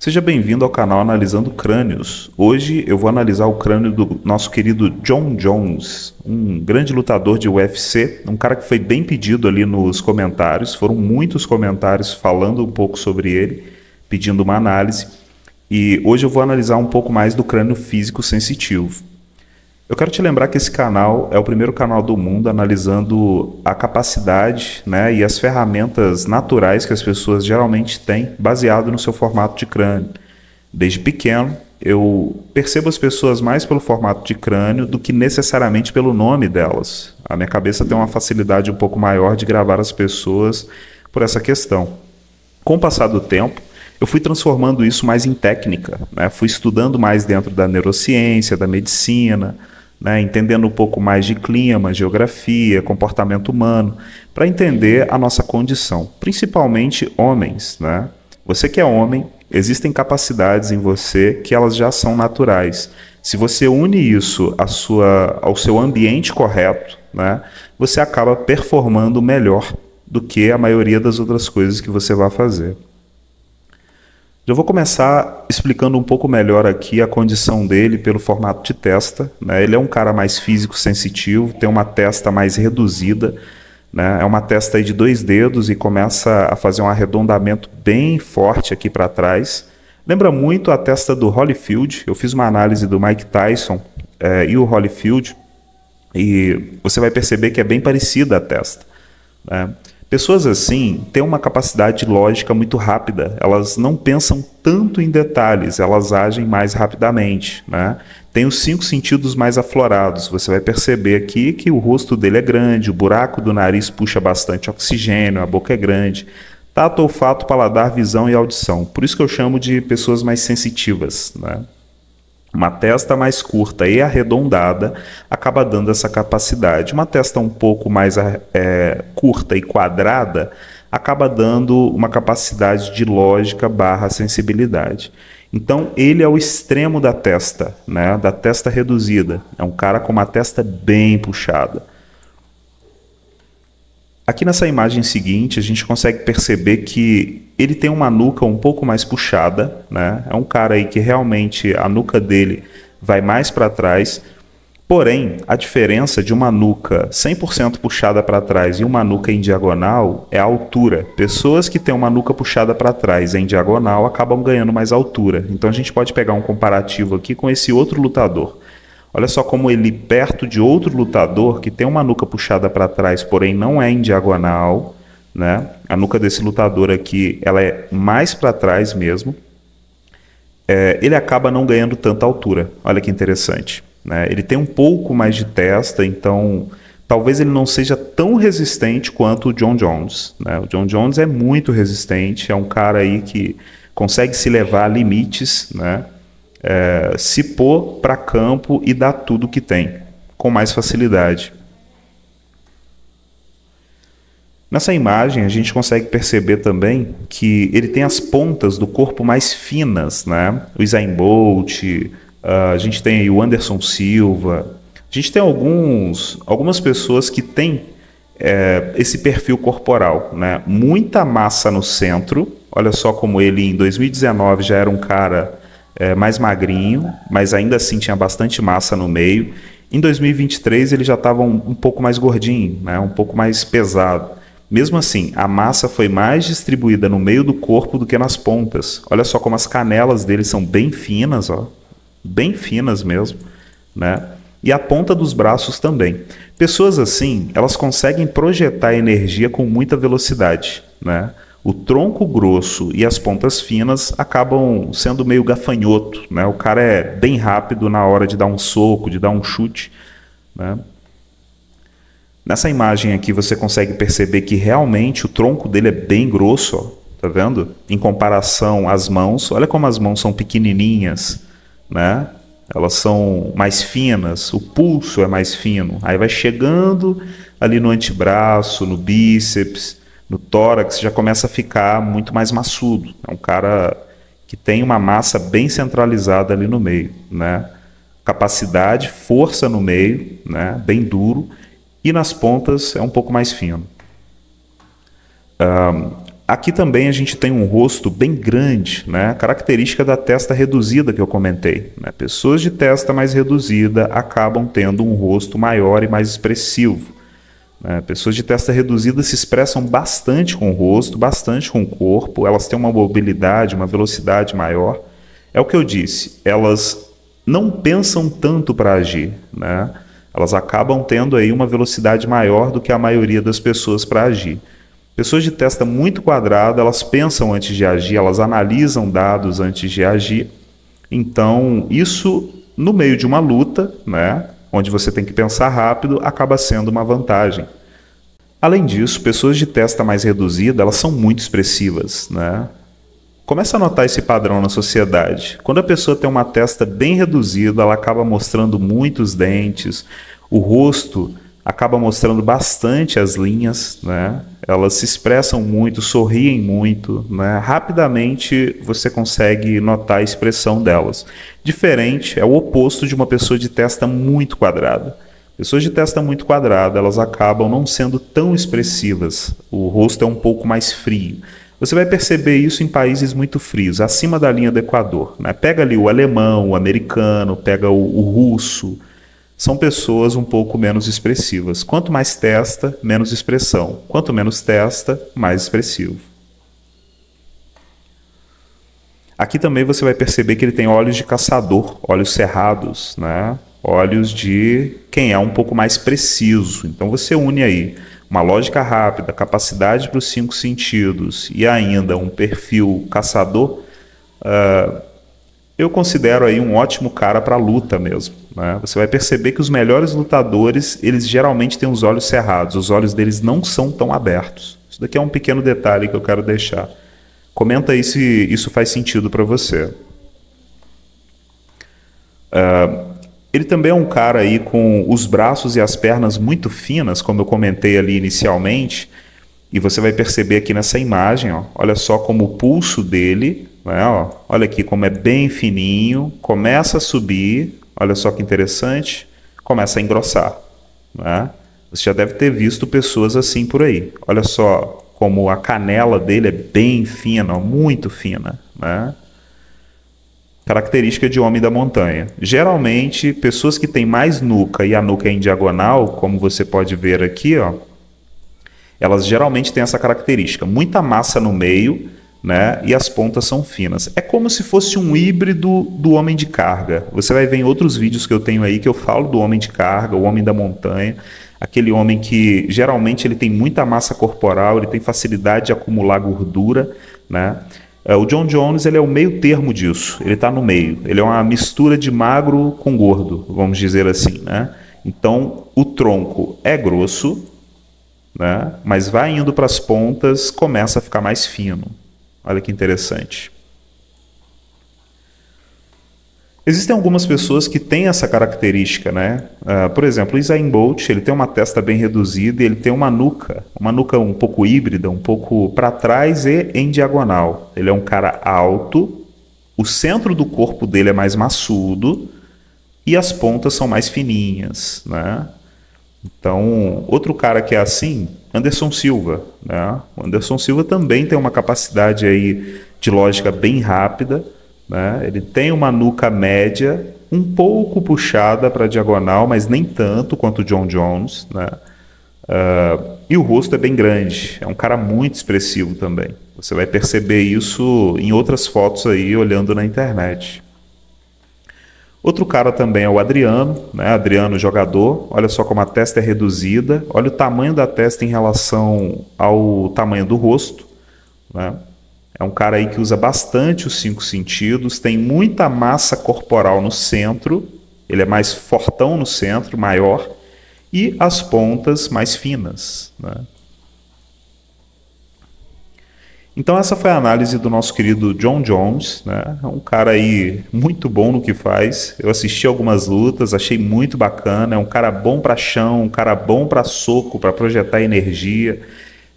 Seja bem-vindo ao canal Analisando Crânios. Hoje eu vou analisar o crânio do nosso querido Jon Jones, um grande lutador de UFC, um cara que foi bem pedido ali nos comentários. Foram muitos comentários falando um pouco sobre ele, pedindo uma análise. E hoje eu vou analisar um pouco mais do crânio físico sensitivo. Eu quero te lembrar que esse canal é o primeiro canal do mundo analisando a capacidade, né, e as ferramentas naturais que as pessoas geralmente têm baseado no seu formato de crânio. Desde pequeno, eu percebo as pessoas mais pelo formato de crânio do que necessariamente pelo nome delas. A minha cabeça tem uma facilidade um pouco maior de gravar as pessoas por essa questão. Com o passar do tempo, eu fui transformando isso mais em técnica, né? Fui estudando mais dentro da neurociência, da medicina, né, entendendo um pouco mais de clima, geografia, comportamento humano, para entender a nossa condição, principalmente homens, né? Você que é homem, existem capacidades em você que elas já são naturais. Se você une isso ao seu ambiente correto, né, você acaba performando melhor do que a maioria das outras coisas que você vai fazer. Eu vou começar explicando um pouco melhor aqui a condição dele pelo formato de testa, né? Ele é um cara mais físico sensitivo, tem uma testa mais reduzida, né? É uma testa aí de 2 dedos e começa a fazer um arredondamento bem forte aqui para trás. Lembra muito a testa do Holyfield. Eu fiz uma análise do Mike Tyson e o Holyfield e você vai perceber que é bem parecida a testa, né? Pessoas assim têm uma capacidade lógica muito rápida, elas não pensam tanto em detalhes, elas agem mais rapidamente, né? Tem os 5 sentidos mais aflorados, você vai perceber aqui que o rosto dele é grande, o buraco do nariz puxa bastante oxigênio, a boca é grande, tato, olfato, paladar, visão e audição, por isso que eu chamo de pessoas mais sensitivas, né? Uma testa mais curta e arredondada acaba dando essa capacidade. Uma testa um pouco mais curta e quadrada acaba dando uma capacidade de lógica / sensibilidade. Então ele é o extremo da testa, né? Da testa reduzida. É um cara com uma testa bem puxada. Aqui nessa imagem seguinte, a gente consegue perceber que ele tem uma nuca um pouco mais puxada, né? É um cara aí que realmente a nuca dele vai mais para trás. Porém, a diferença de uma nuca 100% puxada para trás e uma nuca em diagonal é a altura. Pessoas que têm uma nuca puxada para trás em diagonal acabam ganhando mais altura. Então a gente pode pegar um comparativo aqui com esse outro lutador. Olha só como ele, perto de outro lutador que tem uma nuca puxada para trás, porém não é em diagonal, né? A nuca desse lutador aqui, ela é mais para trás mesmo. Ele acaba não ganhando tanta altura. Olha que interessante, né? Ele tem um pouco mais de testa, então talvez ele não seja tão resistente quanto o Jon Jones, né? O Jon Jones é muito resistente, é um cara aí que consegue se levar a limites, né? Se pôr para campo e dar tudo que tem, com mais facilidade. Nessa imagem a gente consegue perceber também que ele tem as pontas do corpo mais finas, né? O Usain Bolt, a gente tem aí o Anderson Silva, a gente tem algumas pessoas que têm esse perfil corporal, né? Muita massa no centro. Olha só como ele em 2019 já era um cara mais magrinho, mas ainda assim tinha bastante massa no meio. Em 2023 ele já estava um pouco mais gordinho, né? Um pouco mais pesado. Mesmo assim, a massa foi mais distribuída no meio do corpo do que nas pontas. Olha só como as canelas dele são bem finas, ó, bem finas mesmo, né? E a ponta dos braços também. Pessoas assim, elas conseguem projetar energia com muita velocidade, né? O tronco grosso e as pontas finas acabam sendo meio gafanhoto, né? O cara é bem rápido na hora de dar um soco, de dar um chute, né? Nessa imagem aqui você consegue perceber que realmente o tronco dele é bem grosso, ó, tá vendo? Em comparação às mãos, olha como as mãos são pequenininhas, né? Elas são mais finas, o pulso é mais fino. Aí vai chegando ali no antebraço, no bíceps, no tórax, já começa a ficar muito mais maçudo. É um cara que tem uma massa bem centralizada ali no meio, né? Capacidade, força no meio, né? Bem duro. E nas pontas é um pouco mais fino. Aqui também a gente tem um rosto bem grande, né? Característica da testa reduzida que eu comentei, né? Pessoas de testa mais reduzida acabam tendo um rosto maior e mais expressivo, né? Pessoas de testa reduzida se expressam bastante com o rosto, bastante com o corpo, elas têm uma mobilidade, uma velocidade maior. É o que eu disse, elas não pensam tanto para agir, né? Elas acabam tendo aí uma velocidade maior do que a maioria das pessoas para agir. Pessoas de testa muito quadrada, elas pensam antes de agir, elas analisam dados antes de agir. Então, isso no meio de uma luta, né, onde você tem que pensar rápido, acaba sendo uma vantagem. Além disso, pessoas de testa mais reduzida, elas são muito expressivas, né? Começa a notar esse padrão na sociedade. Quando a pessoa tem uma testa bem reduzida, ela acaba mostrando muitos dentes, o rosto acaba mostrando bastante as linhas, né? Elas se expressam muito, sorriem muito, né? Rapidamente você consegue notar a expressão delas. Diferente, é o oposto de uma pessoa de testa muito quadrada. Pessoas de testa muito quadrada, elas acabam não sendo tão expressivas. O rosto é um pouco mais frio. Você vai perceber isso em países muito frios, acima da linha do Equador, né? Pega ali o alemão, o americano, pega o russo. São pessoas um pouco menos expressivas. Quanto mais testa, menos expressão. Quanto menos testa, mais expressivo. Aqui também você vai perceber que ele tem olhos de caçador, olhos cerrados, né? Olhos de quem é um pouco mais preciso. Então você une aí uma lógica rápida, capacidade para os 5 sentidos e ainda um perfil caçador. Eu considero aí um ótimo cara para luta mesmo, né? Você vai perceber que os melhores lutadores, eles geralmente têm os olhos cerrados, os olhos deles não são tão abertos. Isso daqui é um pequeno detalhe que eu quero deixar. Comenta aí se isso faz sentido para você. Ele também é um cara aí com os braços e as pernas muito finas, como eu comentei ali inicialmente, e você vai perceber aqui nessa imagem, ó, olha só como o pulso dele, né, ó, olha aqui como é bem fininho, começa a subir, olha só que interessante, começa a engrossar, né? Você já deve ter visto pessoas assim por aí. Olha só como a canela dele é bem fina, ó, muito fina, né? Característica de homem da montanha. Geralmente, pessoas que têm mais nuca e a nuca é em diagonal, como você pode ver aqui, ó, elas geralmente têm essa característica. Muita massa no meio, né, e as pontas são finas. É como se fosse um híbrido do homem de carga. Você vai ver em outros vídeos que eu tenho aí que eu falo do homem de carga, o homem da montanha, aquele homem que geralmente ele tem muita massa corporal, ele tem facilidade de acumular gordura, né? O Jon Jones, ele é o meio termo disso, ele está no meio, ele é uma mistura de magro com gordo, vamos dizer assim, né? Então, o tronco é grosso, né? Mas vai indo para as pontas, começa a ficar mais fino. Olha que interessante. Existem algumas pessoas que têm essa característica, né? Por exemplo, o Usain Bolt, ele tem uma testa bem reduzida e ele tem uma nuca um pouco híbrida, um pouco para trás e em diagonal. Ele é um cara alto, o centro do corpo dele é mais maçudo e as pontas são mais fininhas, né? Então, outro cara que é assim, Anderson Silva, né? O Anderson Silva também tem uma capacidade aí de lógica bem rápida, né? Ele tem uma nuca média, um pouco puxada para a diagonal, mas nem tanto quanto o Jon Jones, né? E o rosto é bem grande, é um cara muito expressivo também. Você vai perceber isso em outras fotos aí, olhando na internet. Outro cara também é o Adriano, né? Adriano, jogador. Olha só como a testa é reduzida. Olha o tamanho da testa em relação ao tamanho do rosto, né? É um cara aí que usa bastante os 5 sentidos, tem muita massa corporal no centro, ele é mais fortão no centro, maior, e as pontas mais finas, né? Então essa foi a análise do nosso querido Jon Jones, né? É um cara aí muito bom no que faz. Eu assisti algumas lutas, achei muito bacana. É um cara bom para chão, um cara bom para soco, para projetar energia.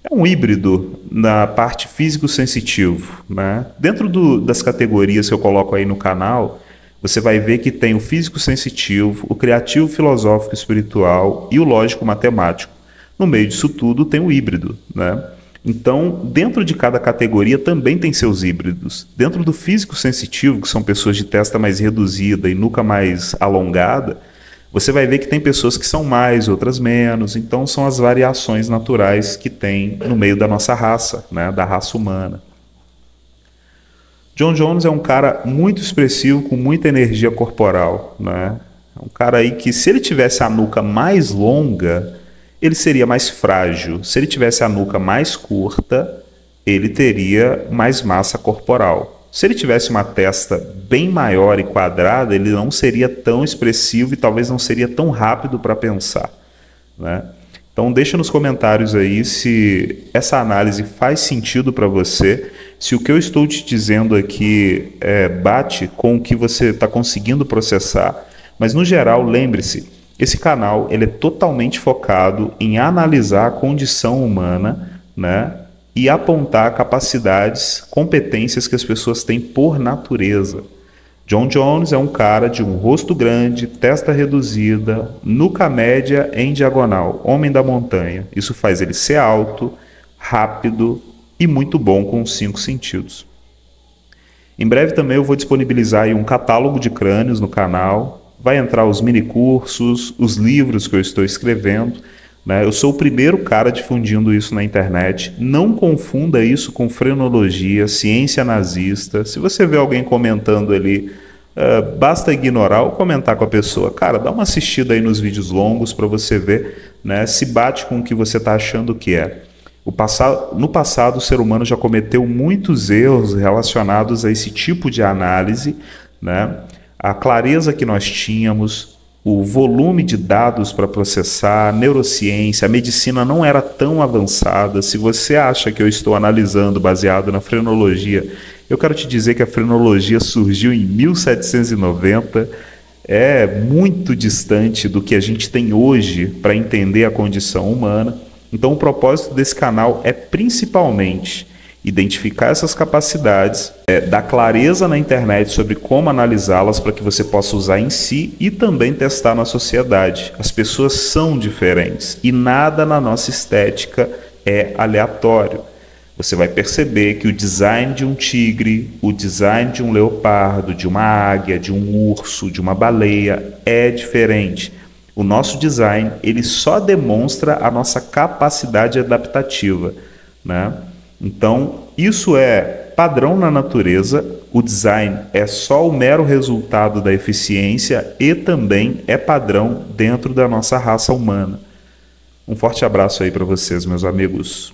É um híbrido na parte físico-sensitivo, né? Dentro das categorias que eu coloco aí no canal, você vai ver que tem o físico-sensitivo, o criativo filosófico espiritual e o lógico-matemático. No meio disso tudo tem o híbrido, né? Então, dentro de cada categoria também tem seus híbridos. Dentro do físico sensitivo, que são pessoas de testa mais reduzida e nuca mais alongada, você vai ver que tem pessoas que são mais, outras menos. Então, são as variações naturais que tem no meio da nossa raça, né, da raça humana. Jon Jones é um cara muito expressivo, com muita energia corporal, né? É um cara aí que, se ele tivesse a nuca mais longa, ele seria mais frágil. Se ele tivesse a nuca mais curta, ele teria mais massa corporal. Se ele tivesse uma testa bem maior e quadrada, ele não seria tão expressivo e talvez não seria tão rápido para pensar, né? Então deixa nos comentários aí se essa análise faz sentido para você, se o que eu estou te dizendo aqui bate com o que você está conseguindo processar. Mas no geral, lembre-se, esse canal ele é totalmente focado em analisar a condição humana, né, e apontar capacidades, competências que as pessoas têm por natureza. Jon Jones é um cara de um rosto grande, testa reduzida, nuca média em diagonal, homem da montanha. Isso faz ele ser alto, rápido e muito bom com os 5 sentidos. Em breve também eu vou disponibilizar aí um catálogo de crânios no canal. Vai entrar os minicursos, os livros que eu estou escrevendo, né? Eu sou o primeiro cara difundindo isso na internet. Não confunda isso com frenologia, ciência nazista. Se você vê alguém comentando ali, basta ignorar ou comentar com a pessoa. Cara, dá uma assistida aí nos vídeos longos para você ver, né, se bate com o que você está achando que é. No passado, o ser humano já cometeu muitos erros relacionados a esse tipo de análise, né? A clareza que nós tínhamos, o volume de dados para processar, a neurociência, a medicina não era tão avançada. Se você acha que eu estou analisando baseado na frenologia, eu quero te dizer que a frenologia surgiu em 1790, é muito distante do que a gente tem hoje para entender a condição humana. Então o propósito desse canal é principalmente identificar essas capacidades, dar clareza na internet sobre como analisá-las para que você possa usar em si e também testar na sociedade. As pessoas são diferentes e nada na nossa estética é aleatório. Você vai perceber que o design de um tigre, o design de um leopardo, de uma águia, de um urso, de uma baleia é diferente. O nosso design ele só demonstra a nossa capacidade adaptativa, né? Então, isso é padrão na natureza, o design é só o mero resultado da eficiência e também é padrão dentro da nossa raça humana. Um forte abraço aí para vocês, meus amigos.